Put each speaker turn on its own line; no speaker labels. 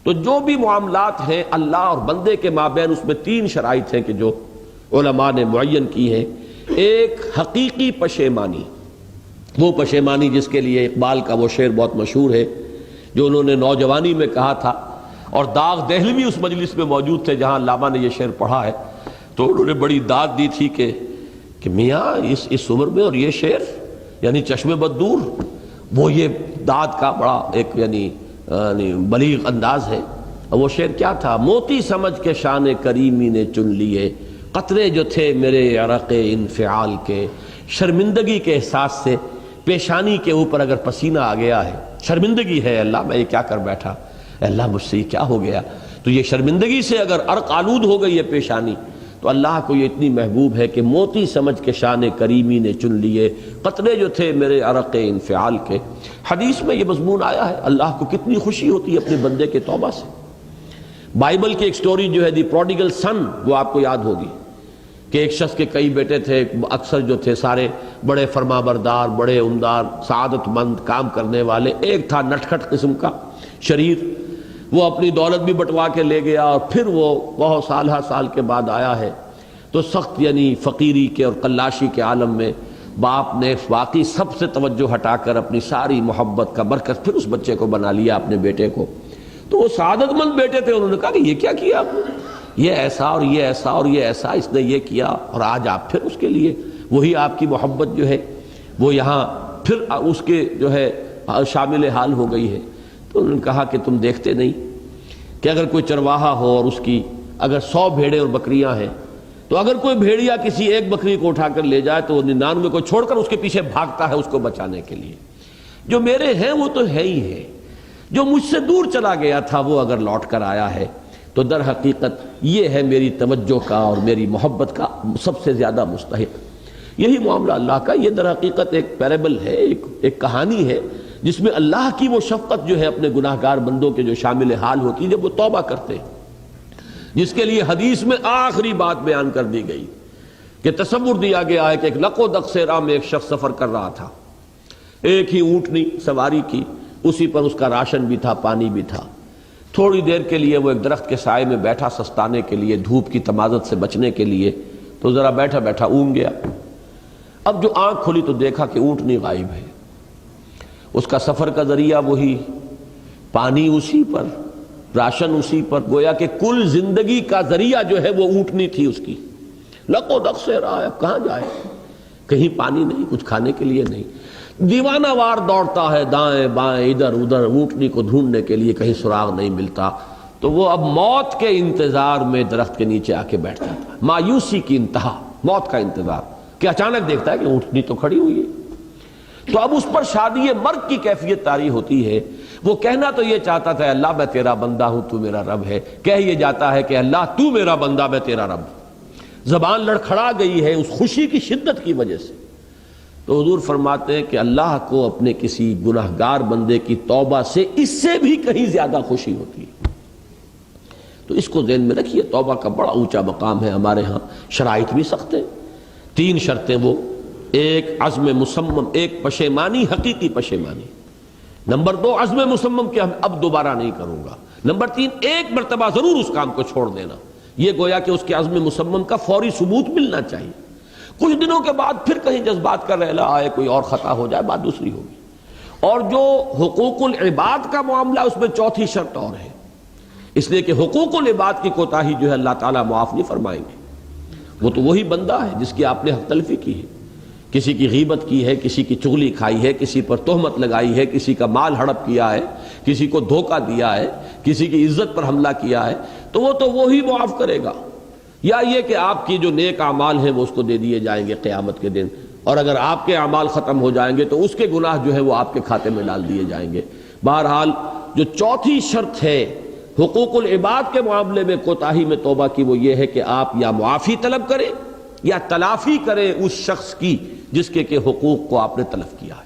تو جو بھی معاملات ہیں اللہ اور بندے کے مابین، اس میں تین شرائط ہیں کہ جو علماء نے معین کی ہیں۔ ایک حقیقی پشیمانی، وہ پشیمانی جس کے لیے اقبال کا وہ شعر بہت مشہور ہے جو انہوں نے نوجوانی میں کہا تھا، اور داغ دہلوی اس مجلس میں موجود تھے جہاں علامہ نے یہ شعر پڑھا ہے، تو انہوں نے بڑی داد دی تھی کہ میاں اس عمر میں اور یہ شعر یعنی چشم بد دور، وہ یہ داد کا بڑا ایک یعنی بلیغ انداز ہے۔ اور وہ شعر کیا تھا؟ موتی سمجھ کے شان کریمی نے چن لیے، قطرے جو تھے میرے عرق انفعال کے، شرمندگی کے احساس سے پیشانی کے اوپر اگر پسینہ آ گیا ہے، شرمندگی ہے اللہ میں یہ کیا کر بیٹھا، اے اللہ مجھ سے یہ کیا ہو گیا، تو یہ شرمندگی سے اگر عرق آلود ہو گئی ہے پیشانی، تو اللہ کو یہ اتنی محبوب ہے کہ موتی سمجھ کے شان کریمی نے چن لیے، قطرے جو تھے میرے عرق انفعال کے۔ حدیث میں یہ مضمون آیا ہے، اللہ کو کتنی خوشی ہوتی ہے اپنے بندے کے توبہ سے۔ بائبل کی ایک سٹوری جو ہے دی پروڈیگل سن، وہ آپ کو یاد ہوگی کہ ایک شخص کے کئی بیٹے تھے، اکثر جو تھے سارے بڑے فرمانبردار، بڑے عمدار، سعادت مند، کام کرنے والے۔ ایک تھا نٹکھٹ قسم کا شریر، وہ اپنی دولت بھی بٹوا کے لے گیا، اور پھر وہ بہت سال کے بعد آیا ہے تو سخت یعنی فقیری کے اور قلاشی کے عالم میں باپ نے واقعی سب سے توجہ ہٹا کر اپنی ساری محبت کا مرکز پھر اس بچے کو بنا لیا، اپنے بیٹے کو۔ تو وہ سعادت مند بیٹے تھے، انہوں نے کہا کہ یہ کیا کیا آپ نے، یہ ایسا اور یہ ایسا اور یہ ایسا اس نے یہ کیا، اور آج آپ پھر اس کے لیے وہی آپ کی محبت جو ہے وہ یہاں پھر اس کے جو ہے شامل حال ہو گئی ہے۔ تو انہوں نے کہا کہ تم دیکھتے نہیں کہ اگر کوئی چرواہا ہو اور اس کی اگر 100 بھیڑیں اور بکریاں ہیں، تو اگر کوئی بھیڑیا کسی ایک بکری کو اٹھا کر لے جائے تو وہ 99 کو چھوڑ کر اس کے پیچھے بھاگتا ہے اس کو بچانے کے لیے۔ جو میرے ہیں وہ تو ہے ہی ہے، جو مجھ سے دور چلا گیا تھا وہ اگر لوٹ کر آیا ہے تو در حقیقت یہ ہے میری توجہ کا اور میری محبت کا سب سے زیادہ مستحق۔ یہی معاملہ اللہ کا، یہ در حقیقت ایک پیرابل ہے، ایک کہانی ہے جس میں اللہ کی وہ شفقت جو ہے اپنے گناہگار بندوں کے جو شامل حال ہوتی ہے جب وہ توبہ کرتے ہیں، جس کے لیے حدیث میں آخری بات بیان کر دی گئی کہ تصور دیا گیا ہے کہ ایک لق و دق سے راہ میں ایک شخص سفر کر رہا تھا، ایک ہی اونٹنی سواری کی، اسی پر اس کا راشن بھی تھا، پانی بھی تھا۔ تھوڑی دیر کے لیے وہ ایک درخت کے سائے میں بیٹھا سستانے کے لیے، دھوپ کی تمازت سے بچنے کے لیے، تو ذرا بیٹھا بیٹھا اونگ گیا۔ اب جو آنکھ کھلی تو دیکھا کہ اونٹنی غائب ہے، اس کا سفر کا ذریعہ وہی، پانی اسی پر، راشن اسی پر، گویا کہ کل زندگی کا ذریعہ جو ہے وہ اونٹنی تھی اس کی۔ لق و دق سے رہا ہے، کہاں جائے، کہیں پانی نہیں، کچھ کھانے کے لیے نہیں، دیوانہ وار دوڑتا ہے دائیں بائیں ادھر ادھر اونٹنی کو ڈھونڈنے کے لیے، کہیں سراغ نہیں ملتا۔ تو وہ اب موت کے انتظار میں درخت کے نیچے آ کے بیٹھ جاتا ہے، مایوسی کی انتہا، موت کا انتظار، کہ اچانک دیکھتا ہے کہ اونٹنی تو کھڑی ہوئی ہے۔ تو اب اس پر شادی مرگ کی کیفیت طاری ہوتی ہے۔ وہ کہنا تو یہ چاہتا تھا اللہ میں تیرا بندہ ہوں تو میرا رب ہے، کہہ یہ جاتا ہے کہ اللہ تو میرا بندہ میں تیرا رب۔ زبان لڑکھڑا گئی ہے اس خوشی کی شدت کی وجہ سے۔ تو حضور فرماتے ہیں کہ اللہ کو اپنے کسی گناہگار بندے کی توبہ سے اس سے بھی کہیں زیادہ خوشی ہوتی ہے۔ تو اس کو ذہن میں رکھیے، توبہ کا بڑا اونچا مقام ہے ہمارے ہاں۔ شرائط بھی سخت ہیں، 3 شرطیں، وہ ایک عزم مصمم، ایک پشیمانی، حقیقی پشیمانی، نمبر 2 عزم مصمم کہ اب دوبارہ نہیں کروں گا، نمبر 3 ایک مرتبہ ضرور اس کام کو چھوڑ دینا۔ یہ گویا کہ اس کے عزم مصمم کا فوری ثبوت ملنا چاہیے۔ کچھ دنوں کے بعد پھر کہیں جذبات کا رحلہ آئے، کوئی اور خطا ہو جائے، بات دوسری ہوگی۔ اور جو حقوق العباد کا معاملہ اس میں 4تھی شرط اور ہے، اس لیے کہ حقوق العباد کی کوتاہی جو ہے اللہ تعالیٰ معاف نہیں فرمائیں گے۔ وہ تو وہی بندہ ہے جس کی آپ نے حق تلفی کی ہے، کسی کی غیبت کی ہے، کسی کی چغلی کھائی ہے، کسی پر تہمت لگائی ہے، کسی کا مال ہڑپ کیا ہے، کسی کو دھوکہ دیا ہے، کسی کی عزت پر حملہ کیا ہے، تو وہ تو وہی معاف کرے گا۔ یا یہ کہ آپ کی جو نیک اعمال ہیں وہ اس کو دے دیے جائیں گے قیامت کے دن، اور اگر آپ کے اعمال ختم ہو جائیں گے تو اس کے گناہ جو ہے وہ آپ کے کھاتے میں ڈال دیے جائیں گے۔ بہرحال جو 4تھی شرط ہے حقوق العباد کے معاملے میں کوتاہی میں توبہ کی، وہ یہ ہے کہ آپ یا معافی طلب کریں یا تلافی کریں اس شخص کی جس کے حقوق کو آپ نے تلف کیا ہے۔